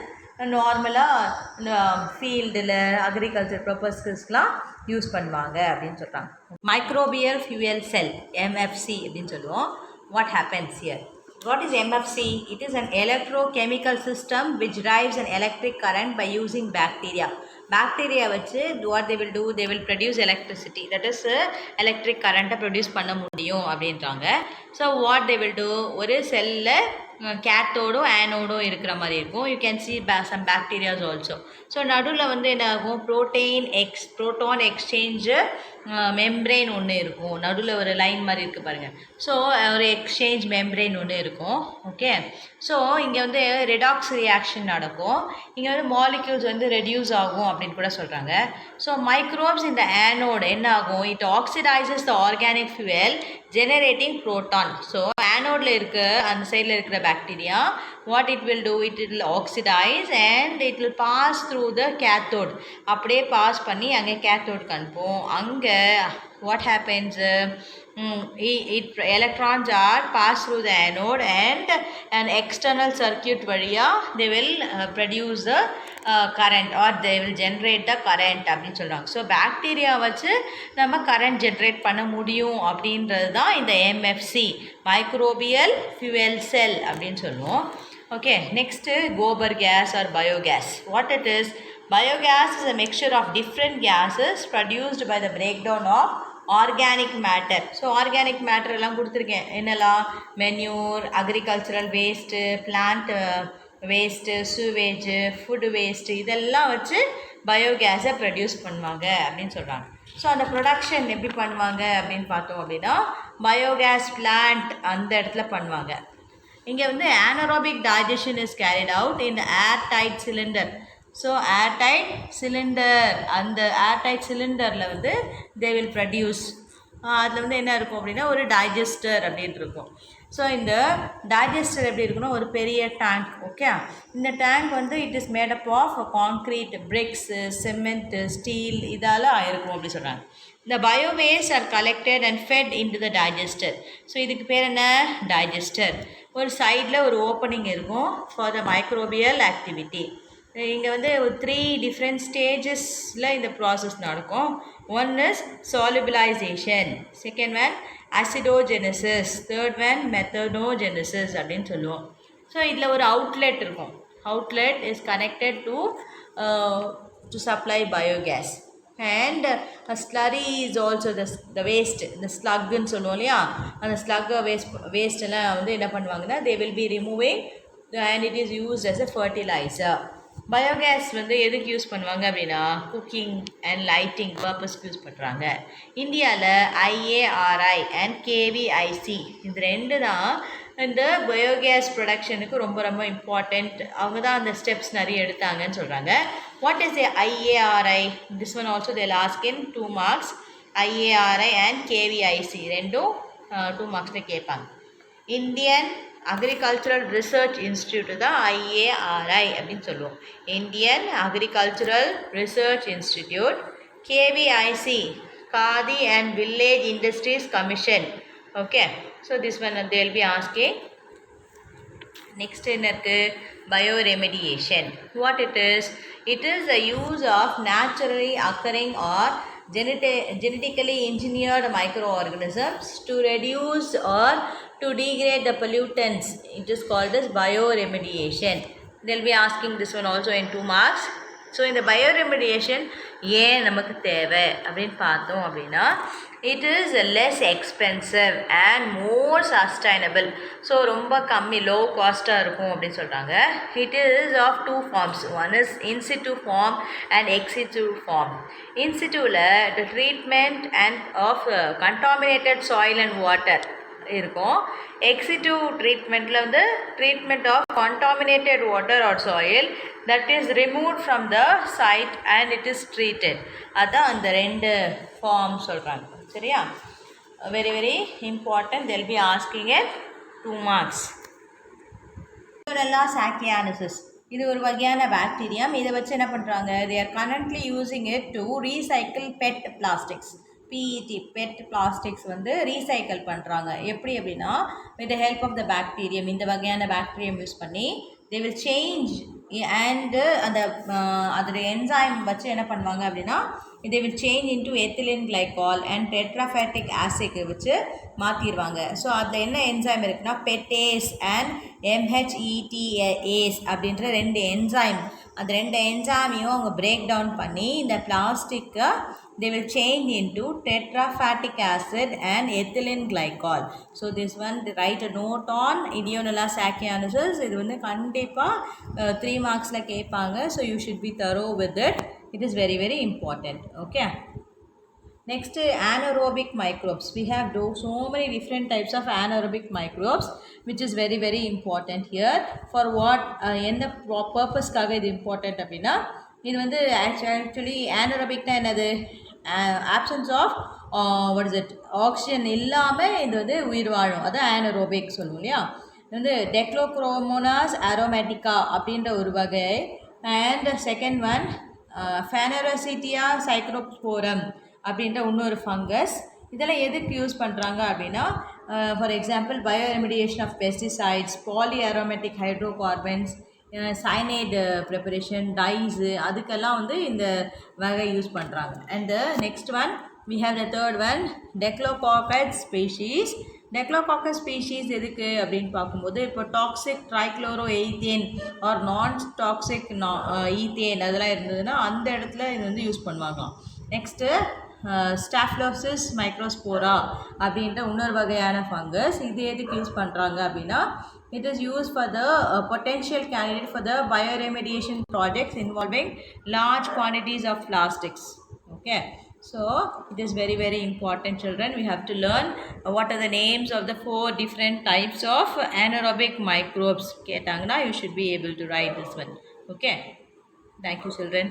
Speaker 1: நார்மலாக ஃபீல்டில் அக்ரிகல்ச்சர் பர்பஸ்க்கெலாம் யூஸ் பண்ணுவாங்க அப்படின்னு சொல்கிறாங்க. மைக்ரோபியல் ஃபியூயல் செல், எம்எஃப்சி அப்படின்னு சொல்லுவோம். What happens here? What is MFC? It is an electrochemical system which drives an electric current by using bacteria. Bacteria வச்சு what they will do? They will produce electricity. That is electric current produce பண்ண முடியும் அப்படின்றாங்க. So what they will do? ஒரு செல்லில் கேத்தோடும் ஆனோடும் இருக்கிற மாதிரி இருக்கும். You can see some bacterias also. So நடுவில் வந்து என்ன ஆகும், ப்ரோட்டான் எக்ஸ்சேஞ்சு மெம்ப்ரெயின் ஒன்று இருக்கும். நடுவில் ஒரு லைன் மாதிரி இருக்குது பாருங்கள். ஸோ ஒரு எக்ஸ்சேஞ்ச் மெம்ப்ரெயின் ஒன்று இருக்கும். ஓகே, ஸோ இங்கே வந்து ரெடாக்ஸ் ரியாக்ஷன் நடக்கும். இங்கே வந்து மாலிக்யூல்ஸ் வந்து ரெடியூஸ் ஆகும் அப்படின்னு கூட சொல்கிறாங்க. ஸோ மைக்ரோப்ஸ் இந்த ஆனோடு என்ன ஆகும், it oxidises the organic fuel generating proton. So ஆனோடில் இருக்க அந்த சைடில் இருக்கிற bacteria what it will do, it will oxidize and it will pass through the cathode. அப்படியே பாஸ் பண்ணி அங்கே கேத்தோடுக்கு அனுப்பும். அங்கே what happens, electrons are passed through the anode and an external circuit வழியாக they will produce the current or they will generate the current அப்படின்னு சொல்கிறாங்க. So bacteria வச்சு நம்ம கரண்ட் ஜென்ரேட் பண்ண முடியும் அப்படின்றது தான் இந்த எம்எஃப்சி, மைக்ரோபியல் ஃபியூவல் செல் அப்படின்னு சொல்லுவோம். Okay, next gobar gas or biogas. What it is? Biogas is a mixture of different gases produced by the breakdown of organic matter. So organic matter எல்லாம் கொடுத்துருக்கேன், என்னெல்லாம், manure, agricultural waste, plant waste, sewage, food waste, இதெல்லாம் வச்சு பயோகேஸை produce பண்ணுவாங்க அப்படின்னு சொல்கிறாங்க. So அந்த production எப்படி பண்ணுவாங்க அப்படின்னு பார்த்தோம் அப்படின்னா பயோகேஸ் பிளான்ட் அந்த இடத்துல பண்ணுவாங்க. இங்கே வந்து anaerobic digestion is carried out in the airtight cylinder. So airtight cylinder, அந்த airtight cylinderல வந்து they will produce. அதில் வந்து என்ன இருக்கும் அப்படின்னா ஒரு டைஜஸ்டர் அப்படின்ட்டு இருக்கும். ஸோ இந்த டைஜஸ்டர் எப்படி இருக்குன்னா ஒரு பெரிய டேங்க். ஓகே, இந்த டேங்க் வந்து it is made up of concrete, bricks, cement, steel இதால் ஆயிருக்கும் அப்படி சொல்கிறாங்க. The biowaste are collected and fed into the digester. So இதுக்கு பேர் என்ன, டைஜஸ்டர். ஒரு சைடில் ஒரு ஓப்பனிங் இருக்கும் ஃபார் த மைக்ரோபியல் ஆக்டிவிட்டி. இங்கே வந்து ஒரு 3 டிஃப்ரெண்ட் ஸ்டேஜஸில் இந்த ப்ராசஸ் நடக்கும். One is solubilisation, second one acidogenesis, third one methanogenesis அப்படின்னு சொல்லுவோம். ஸோ இதில் ஒரு அவுட்லெட் இருக்கும். Outlet is connected to supply biogas. And a slurry is also the waste, the slug ன்னு சொல்லுவோம் இல்லையா, அந்த ஸ்லக் வேஸ்ட் எல்லாம் வந்து என்ன பண்ணுவாங்கன்னா they will be removing and it is used as a fertilizer. Biogas வந்து எதுக்கு யூஸ் பண்ணுவாங்க அப்படின்னா குக்கிங் அண்ட் லைட்டிங் பர்பஸ்க்கு யூஸ் பண்ணுறாங்க. இந்தியாவில் IARI அண்ட் KVIC இந்த 2 தான் இந்த பயோகேஸ் ப்ரொடக்ஷனுக்கு ரொம்ப ரொம்ப இம்பார்ட்டண்ட். அவங்க தான் அந்த ஸ்டெப்ஸ் நிறைய எடுத்தாங்கன்னு சொல்கிறாங்க. What is the IARI? This one also they'll ask in 2 marks. IARI and KVIC ரெண்டும் 2 marksல கேட்பாங்க. இந்தியன் அக்ரிகல்ச்சரல் ரிசர்ச் இன்ஸ்டியூட் தான் IARI அப்படின்னு சொல்லுவோம். Indian agricultural research institute. KVIC Khadi and village industries commission. Okay, so this one they will be asking. Next என்ன இருக்குது, bioremediation. What it is? It is the use of naturally occurring or genetically engineered microorganisms to reduce or to degrade the pollutants. It is called as bioremediation. They will be asking this one also in 2 marks. So இந்த bioremediation ஏன் நமக்கு தேவை அப்படின்னு பார்த்தோம் அப்படின்னா it is less expensive and more sustainable. So ரொம்ப கம்மி, low காஸ்ட்டாக இருக்கும் அப்படின்னு சொல்கிறாங்க. It is of 2 forms. One is in situ form and ex situ form. இன்சிட்டுவில் the treatment and of contaminated soil and water இருக்கும். எக்ஸிட்டிவ் ட்ரீட்மெண்ட்டில் வந்து treatment of contaminated water or soil that is removed from the site and it is treated. அதான் அந்த 2 form சொல்கிறாங்க. சரியா, very very important. they'll be asking it 2 marks. சாக்கியானிசிஸ் இது ஒரு வகையான பாக்டீரியம். இதை வச்சு என்ன பண்ணுறாங்க, they are currently using it to recycle PET plastics. PET PET plastics வந்து ரீசைக்கிள் பண்ணுறாங்க. எப்படி அப்படின்னா with the help of the bacterium, இந்த வகையான பாக்டீரியம் யூஸ் பண்ணி தே வில் சேஞ்ச் அண்டு அந்த அதோடைய என்சைம் வச்சு என்ன பண்ணுவாங்க அப்படின்னா they will change into ethylene glycol and tetraphatic acid வச்சு மாற்றிடுவாங்க. ஸோ அதில் என்ன என்சைம் இருக்குன்னா பெட்டேஸ் அண்ட் MHETase அப்படின்ற 2 என்சைம், அந்த 2 என்சைமையும் அவங்க பிரேக் டவுன் பண்ணி இந்த பிளாஸ்டிக்கை they will change into tetrafattic acid and ethylene glycol. So this one, write a note on Ideonella saccharomyces. இது வந்து கண்டிப்பா 3 marksல கேட்பாங்க. So you should be thorough with it. It is very very important. Okay. Next, anaerobic microbes. We have so many different types of anaerobic microbes, which is very very important here. For what என்ன purpose-காக இது important அப்படின்னா, இது வந்து actually anaerobicனா என்னது, absence of what is it, oxygen இல்லாமல் இது வந்து உயிர் வாழும், அது anaerobic சொல்லுவோம் இல்லையா. இது வந்து டெக்லோக்ரோமோனாஸ் aromatica அப்படின்ற ஒரு வகை. And second one Phanerochaete chrysosporium அப்படின்ற இன்னொரு ஃபங்கஸ். இதெல்லாம் எதுக்கு யூஸ் பண்ணுறாங்க அப்படின்னா, for example bioremediation of pesticides, poly aromatic hydrocarbons, cyanide preparation, dyes, அதுக்கெல்லாம் வந்து இந்த வகை யூஸ் பண்ணுறாங்க. And next one we have the third one, Dactylococcus species. Dactylococcus species எதுக்கு அப்படின்னு பார்க்கும்போது, இப்போ டாக்ஸிக் ட்ரைக்ளோரோஎய்த்தேன் ஆர் நான் டாக்ஸிக் ஈத்தேன் அதெல்லாம் இருந்ததுன்னா அந்த இடத்துல இது வந்து யூஸ் பண்ணுவாங்களாம். நெக்ஸ்ட்டு ஸ்டாஃபிலோசிஸ் மைக்ரோஸ்போரா அப்படின்ற இன்னொரு வகையான ஃபங்கஸ். இது எதுக்கு யூஸ் பண்ணுறாங்க அப்படின்னா, it is used for the potential candidate for the bioremediation projects involving large quantities of plastics. Okay. So it is very very important, children. We have to learn what are the names of the 4 different types of anaerobic microbes. You should be able to write this one. Okay. Thank you, children.